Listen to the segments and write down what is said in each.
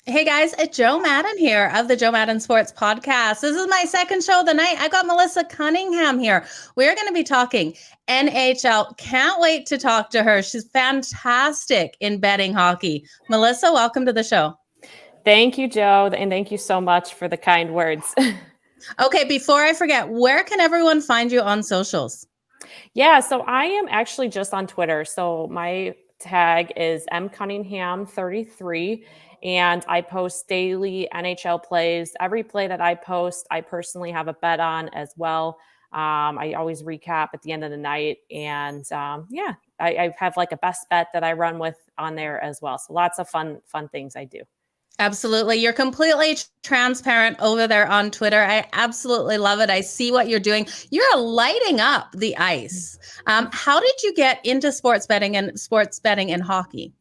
Hey guys, it's Joe Madden here of the Joe Madden Sports Podcast. This is my second show of the night. I got Melissa Cunningham here. We're going to be talking NHL. Can't wait to talk to her. She's fantastic in betting hockey. Melissa, welcome to the show. Thank you, Joe, and thank you so much for the kind words. Okay, before I forget, where can everyone find you on socials? Yeah, so I am actually just on Twitter. So my tag is mcunningham33, and I post daily NHL plays. Every play that I post, I personally have a bet on as well. I always recap at the end of the night, and I have like a best bet that I run with on there as well. So lots of fun things I do. Absolutely. You're completely transparent over there on Twitter. I absolutely love it. I see what you're doing. You're lighting up the ice. How did you get into sports betting and hockey?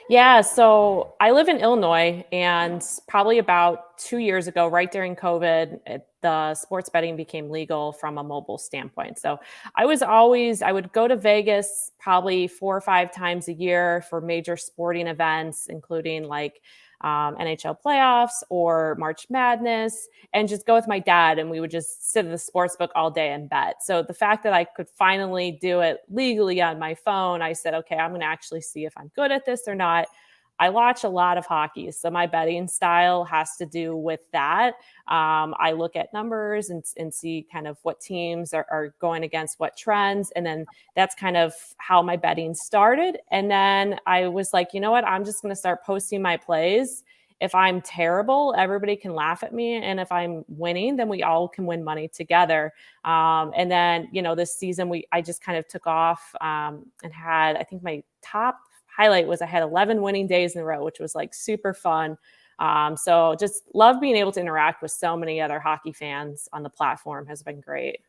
Yeah, so I live in Illinois, and probably about 2 years ago, right during COVID, the sports betting became legal from a mobile standpoint. So I would go to Vegas probably 4 or 5 times a year for major sporting events, including like NHL playoffs or March Madness, and just go with my dad. And we would just sit at the sports book all day and bet. So the fact that I could finally do it legally on my phone, I said, okay, I'm going to actually see if I'm good at this or not. I watch a lot of hockey, so my betting style has to do with that. I look at numbers and see kind of what teams are going against what trends. And then that's kind of how my betting started. And then I was like, you know what? I'm just going to start posting my plays. If I'm terrible, everybody can laugh at me. And if I'm winning, then we all can win money together. And then, this season, I just kind of took off and had, I think my top highlight was I had 11 winning days in a row, which was like super fun. So just love being able to interact with so many other hockey fans on the platform has been great.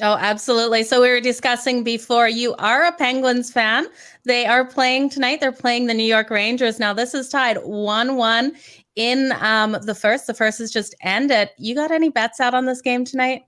Oh, absolutely. So we were discussing before, you are a Penguins fan. They are playing tonight. They're playing the New York Rangers. Now, this is tied 1-1 in the first. The first has just ended. You got any bets out on this game tonight?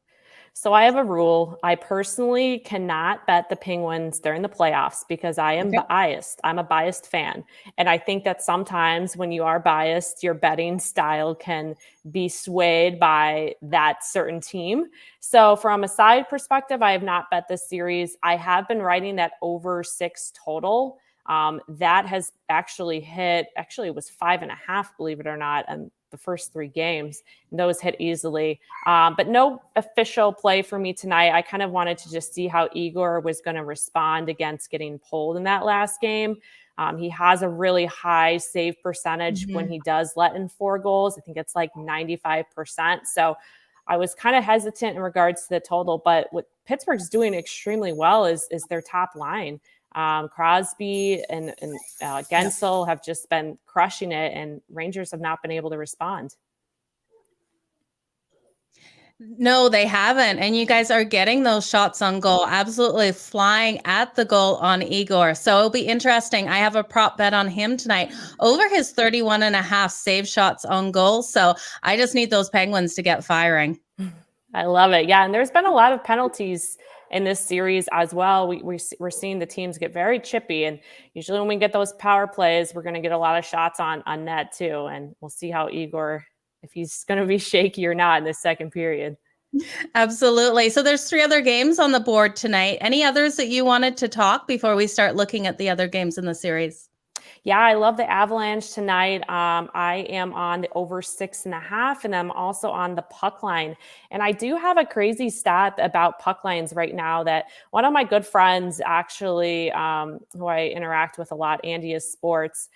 So I have a rule. I personally cannot bet the Penguins during the playoffs because I am Okay. biased. I'm a biased fan. And I think that sometimes when you are biased, your betting style can be swayed by that certain team. So from a side perspective, I have not bet this series. I have been writing that over 6 total. That has actually it was 5.5, believe it or not, and the first 3 games. And those hit easily. But no official play for me tonight. I kind of wanted to just see how Igor was going to respond against getting pulled in that last game. He has a really high save percentage when he does let in 4 goals. I think it's like 95%. So I was kind of hesitant in regards to the total, but what Pittsburgh's doing extremely well is their top line. Crosby and Gensel have just been crushing it, and Rangers have not been able to respond. No, they haven't. And you guys are getting those shots on goal, absolutely flying at the goal on Igor. So it'll be interesting. I have a prop bet on him tonight over his 31.5 save shots on goal. So I just need those Penguins to get firing. I love it. Yeah. And there's been a lot of penalties in this series as well. We're seeing the teams get very chippy. And usually when we get those power plays, we're going to get a lot of shots on net too. And we'll see how Igor, if he's going to be shaky or not in this second period. Absolutely. So there's 3 other games on the board tonight. Any others that you wanted to talk before we start looking at the other games in the series? Yeah, I love the Avalanche tonight. I am on the over 6.5, and I'm also on the puck line. And I do have a crazy stat about puck lines right now that one of my good friends, actually, who I interact with a lot, Andy is Sports,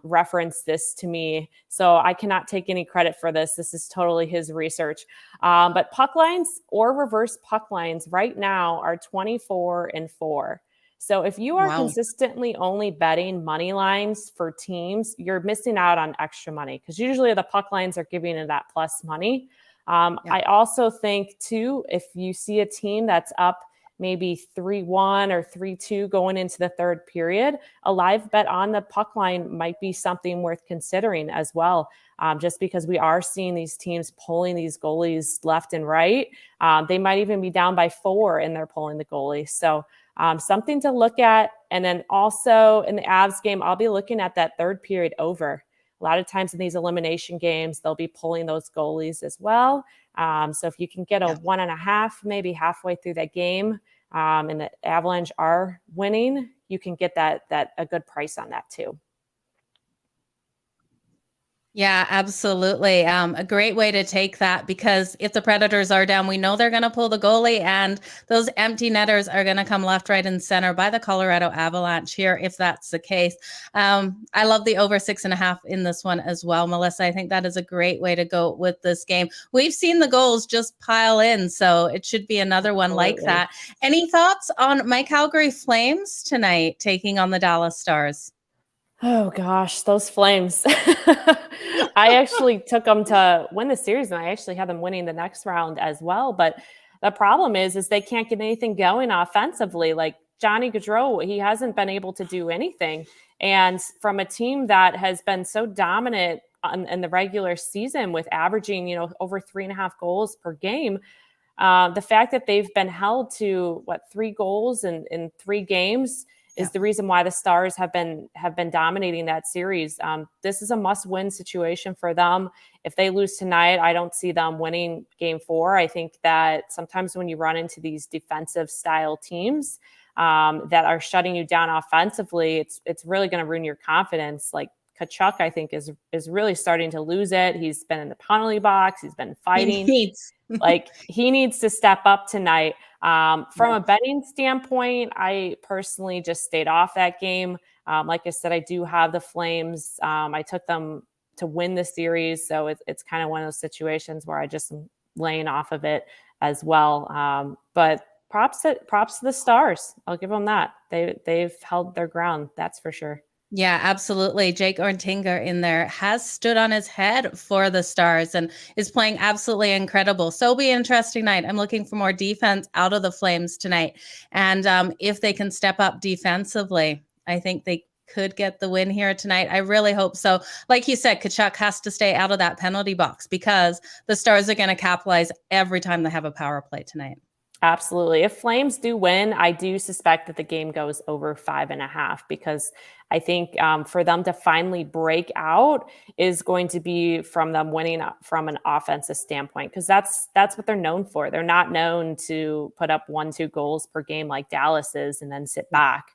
referenced this to me. So I cannot take any credit for this. This is totally his research. But puck lines or reverse puck lines right now are 24-4. So if you are Wow. consistently only betting money lines for teams, you're missing out on extra money because usually the puck lines are giving you that plus money. I also think too, if you see a team that's up maybe 3-1 or 3-2 going into the third period, a live bet on the puck line might be something worth considering as well. Just because we are seeing these teams pulling these goalies left and right. They might even be down by 4 and they're pulling the goalie. So something to look at. And then also in the Avs game, I'll be looking at that third period over. A lot of times in these elimination games, they'll be pulling those goalies as well. So if you can get a 1.5, maybe halfway through that game, and the Avalanche are winning, you can get that a good price on that too. Yeah, absolutely. A great way to take that, because if the Predators are down, we know they're going to pull the goalie, and those empty netters are going to come left, right, and center by the Colorado Avalanche here, if that's the case. I love the over 6.5 in this one as well, Melissa. I think that is a great way to go with this game. We've seen the goals just pile in, so it should be another one like that. Any thoughts on my Calgary Flames tonight taking on the Dallas Stars? Oh gosh, those Flames. I actually took them to win the series, and I actually had them winning the next round as well. But the problem is they can't get anything going offensively. Like Johnny Gaudreau, he hasn't been able to do anything. And from a team that has been so dominant in the regular season with averaging, over 3.5 goals per game, the fact that they've been held to 3 goals in 3 games is the reason why the Stars have been dominating that series. This is a must-win situation for them. If they lose tonight, I don't see them winning Game 4. I think that sometimes when you run into these defensive-style teams that are shutting you down offensively, it's really going to ruin your confidence. Like Tkachuk, I think, is really starting to lose it. He's been in the penalty box. He's been fighting. He needs to step up tonight. From a betting standpoint, I personally just stayed off that game. Like I said, I do have the Flames. I took them to win the series, so it's kind of one of those situations where I just am laying off of it as well. But props to the Stars. I'll give them that. They've held their ground. That's for sure. Yeah, absolutely. Jake Ortinga in there has stood on his head for the Stars and is playing absolutely incredible. So it'll be an interesting night. I'm looking for more defense out of the Flames tonight. And if they can step up defensively, I think they could get the win here tonight. I really hope so. Like you said, Tkachuk has to stay out of that penalty box, because the Stars are going to capitalize every time they have a power play tonight. Absolutely. If Flames do win, I do suspect that the game goes over 5.5, because I think for them to finally break out is going to be from them winning from an offensive standpoint, because that's what they're known for. They're not known to put up 1-2 goals per game like Dallas is and then sit back.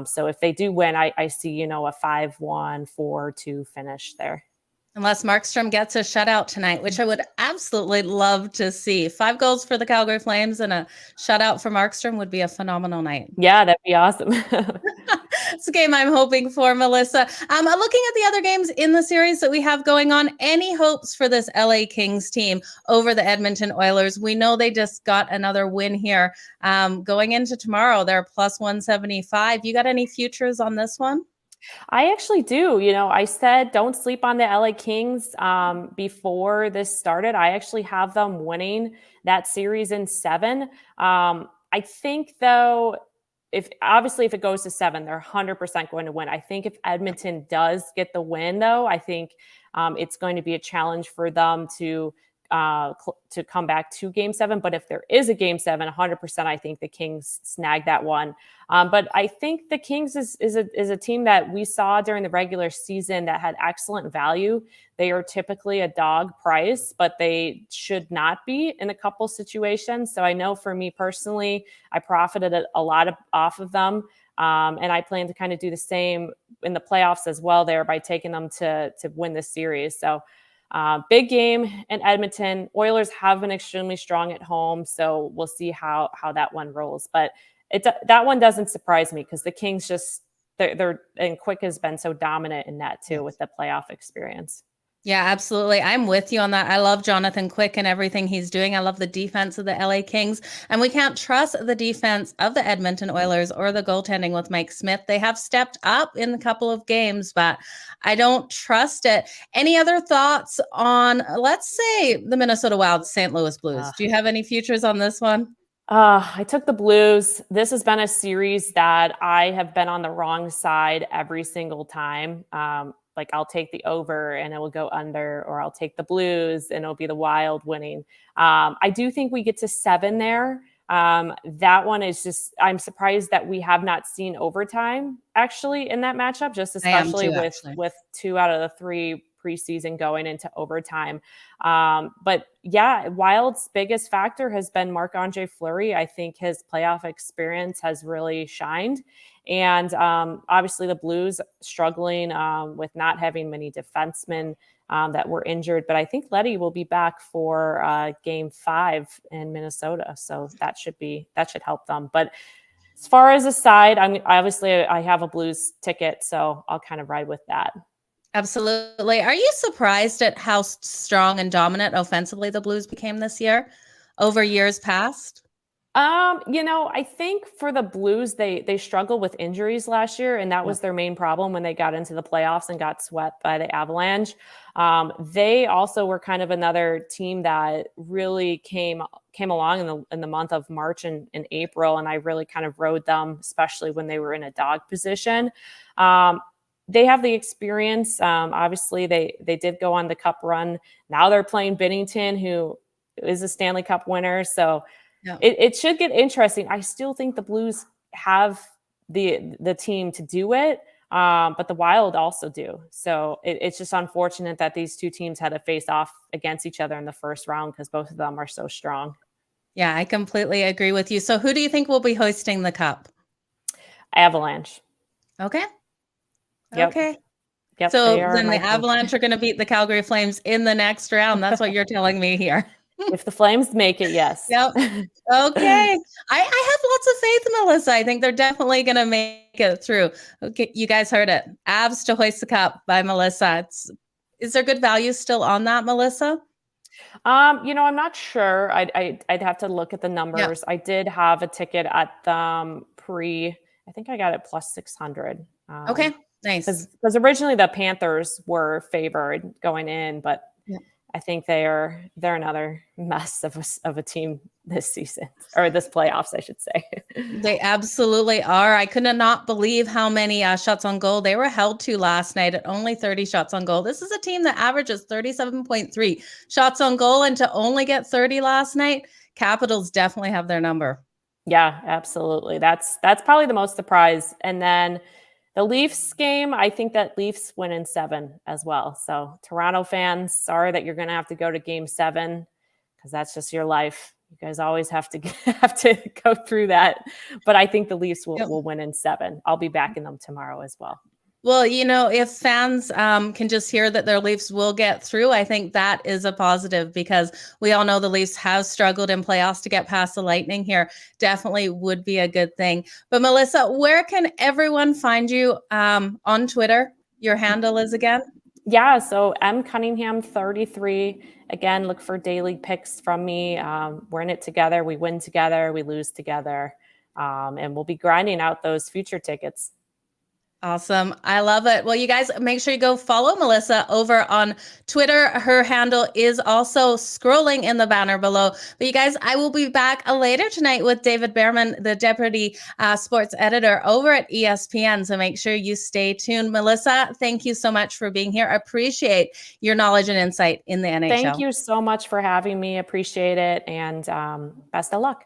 So if they do win, I see, a 5-1, 4-2 finish there. Unless Markstrom gets a shutout tonight, which I would absolutely love to see. 5 goals for the Calgary Flames and a shutout for Markstrom would be a phenomenal night. Yeah, that'd be awesome. It's a game I'm hoping for, Melissa. Looking at the other games in the series that we have going on, any hopes for this LA Kings team over the Edmonton Oilers? We know they just got another win here. Going into tomorrow, they're plus 175. You got any futures on this one? I actually do. I said don't sleep on the LA Kings before this started. I actually have them winning that series in 7. I think, though, if it goes to 7, they're 100% going to win. I think if Edmonton does get the win, though, I think it's going to be a challenge for them to come back to Game 7. But if there is a Game 7, 100%, I think the Kings snag that one. But I think the Kings is a team that we saw during the regular season that had excellent value. They are typically a dog price, but they should not be in a couple situations. So I know for me personally, I profited a lot off of them. And I plan to kind of do the same in the playoffs as well there by taking them to win this series. So big game in Edmonton. Oilers have been extremely strong at home, so we'll see how that one rolls. But that one doesn't surprise me, because the Kings and Quick has been so dominant in that too, with the playoff experience. Yeah, absolutely. I'm with you on that. I love Jonathan Quick and everything he's doing. I love the defense of the LA Kings, and we can't trust the defense of the Edmonton Oilers or the goaltending with Mike Smith. They have stepped up in a couple of games, but I don't trust it. Any other thoughts on, let's say, the Minnesota Wild, St. Louis Blues? Do you have any futures on this one? I took the Blues. This has been a series that I have been on the wrong side every single time. Like I'll take the over and it will go under, or I'll take the Blues and it'll be the Wild winning. I do think we get to 7 there. That one is just, I'm surprised that we have not seen overtime actually in that matchup, just I am especially too, actually. with 2 out of the 3 preseason going into overtime. But yeah, Wild's biggest factor has been Marc-Andre Fleury. I think his playoff experience has really shined. And obviously the Blues struggling with not having many defensemen that were injured. But I think Letty will be back for Game 5 in Minnesota, so that should help them. But as far as a side, I have a Blues ticket, so I'll kind of ride with that. Absolutely. Are you surprised at how strong and dominant offensively the Blues became this year over years past? I think for the Blues, they struggled with injuries last year, and that was their main problem when they got into the playoffs and got swept by the Avalanche. They also were kind of another team that really came along in the month of March and April, and I really kind of rode them, especially when they were in a dog position. They have the experience. Obviously, they did go on the Cup run. Now they're playing Binnington, who is a Stanley Cup winner, so. Yeah. It should get interesting. I still think the Blues have the team to do it, but the Wild also do. So it's just unfortunate that these two teams had to face off against each other in the first round because both of them are so strong. Yeah, I completely agree with you. So who do you think will be hosting the Cup? Avalanche. Okay. Yep. Okay. Yep. So then the Avalanche are going to beat the Calgary Flames in the next round. That's what you're telling me here. If the Flames make it, yes. Yep. Okay. I have lots of faith in Melissa. I think they're definitely going to make it through. Okay, you guys heard it. Avs to hoist the cup by Melissa. Is there good value still on that, Melissa? I'm not sure. I'd have to look at the numbers. Yeah. I did have a ticket at the I think I got it plus 600. Okay, nice. Because originally the Panthers were favored going in, but yeah. I think they're another mess of a team this season, or this playoffs, I should say. They absolutely are. I could not believe how many shots on goal they were held to last night at only 30 shots on goal. This is a team that averages 37.3 shots on goal, and to only get 30 last night, Capitals definitely have their number. Yeah, absolutely. That's probably the most surprise. And then the Leafs game, I think that Leafs win in 7 as well. So Toronto fans, sorry that you're going to have to go to Game 7 because that's just your life. You guys always have to go through that. But I think the Leafs will win in 7. I'll be backing them tomorrow as well. Well, if fans can just hear that their Leafs will get through, I think that is a positive because we all know the Leafs have struggled in playoffs to get past the Lightning here. Definitely would be a good thing. But Melissa, where can everyone find you on Twitter? Your handle is again? Yeah, so Cunningham 33. Again, look for daily picks from me. We're in it together. We win together. We lose together. And we'll be grinding out those future tickets. Awesome. I love it. Well, you guys make sure you go follow Melissa over on Twitter. Her handle is also scrolling in the banner below. But you guys, I will be back later tonight with David Behrman, the deputy sports editor over at ESPN. So make sure you stay tuned. Melissa, thank you so much for being here. I appreciate your knowledge and insight in the NHL. Thank you so much for having me. Appreciate it. And best of luck.